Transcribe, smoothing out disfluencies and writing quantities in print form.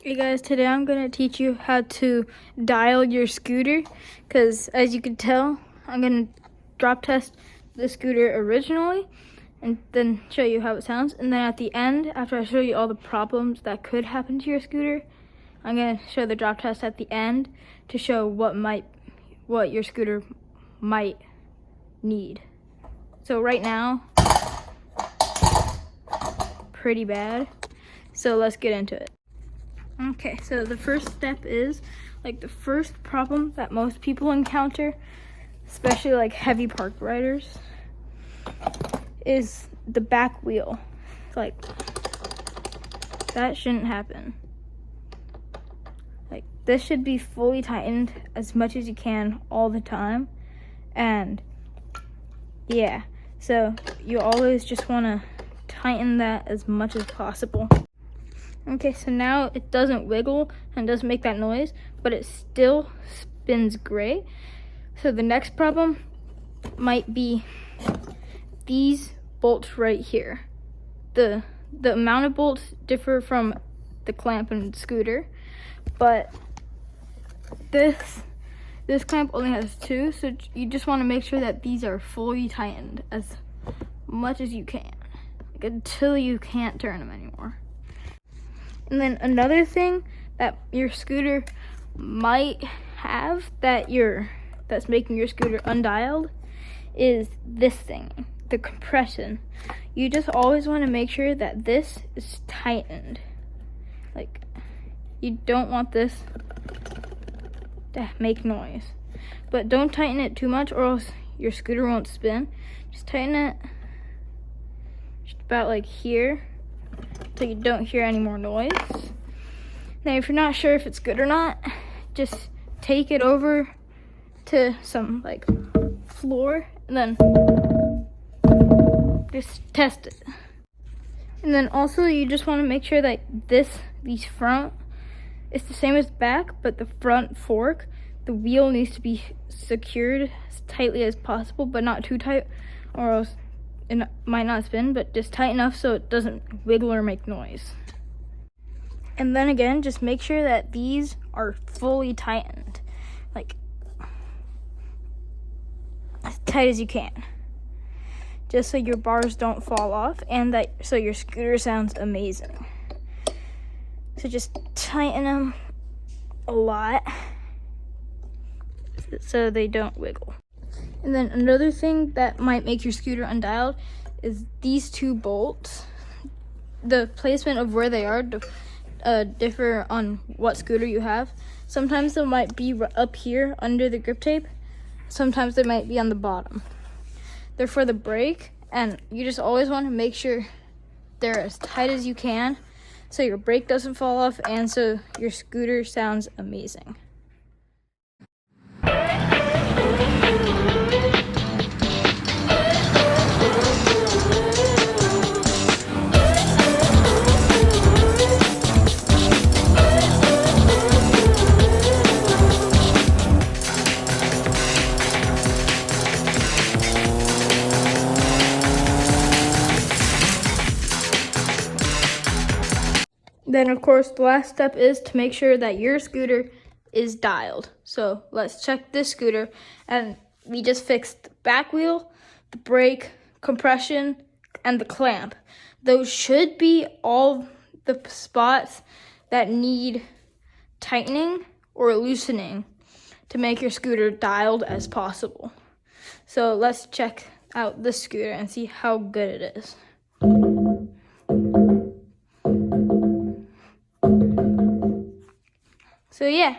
Hey guys, today I'm going to teach you how to dial your scooter, because as you can tell, I'm going to drop test the scooter originally and then show you how it sounds. And then at the end, after I show you all the problems that could happen to your scooter, I'm going to show the drop test at the end to show what your scooter might need. So right now, pretty bad. So let's get into it. Okay, so the first step is, the first problem that most people encounter, especially heavy park riders, is the back wheel. That shouldn't happen. This should be fully tightened as much as you can all the time. And yeah, so you always just want to tighten that as much as possible. Okay, so now it doesn't wiggle and doesn't make that noise, but it still spins great. So the next problem might be these bolts right here. The amount of bolts differ from the clamp and scooter, but this clamp only has 2, so you just want to make sure that these are fully tightened as much as you can, until you can't turn them anymore. And then another thing that your scooter might have that's making your scooter undialed is this thing, the compression. You just always want to make sure that this is tightened. You don't want this to make noise. But don't tighten it too much or else your scooter won't spin. Just tighten it just about here, so you don't hear any more noise. Now, if you're not sure if it's good or not, just take it over to some floor and then just test it. And then also you just want to make sure that these front, it's the same as back, but the front fork, the wheel needs to be secured as tightly as possible, but not too tight or else it might not spin, but just tight enough so it doesn't wiggle or make noise. And then again, just make sure that these are fully tightened, as tight as you can, just so your bars don't fall off and so your scooter sounds amazing. So just tighten them a lot so they don't wiggle. And then another thing that might make your scooter undialed is these 2 bolts. The placement of where they are differ on what scooter you have. Sometimes they might be up here under the grip tape. Sometimes they might be on the bottom. They're for the brake, and you just always want to make sure they're as tight as you can so your brake doesn't fall off and so your scooter sounds amazing. Then, of course, the last step is to make sure that your scooter is dialed. So let's check this scooter, and we just fixed the back wheel, the brake, compression, and the clamp. Those should be all the spots that need tightening or loosening to make your scooter dialed as possible. So let's check out this scooter and see how good it is. So yeah,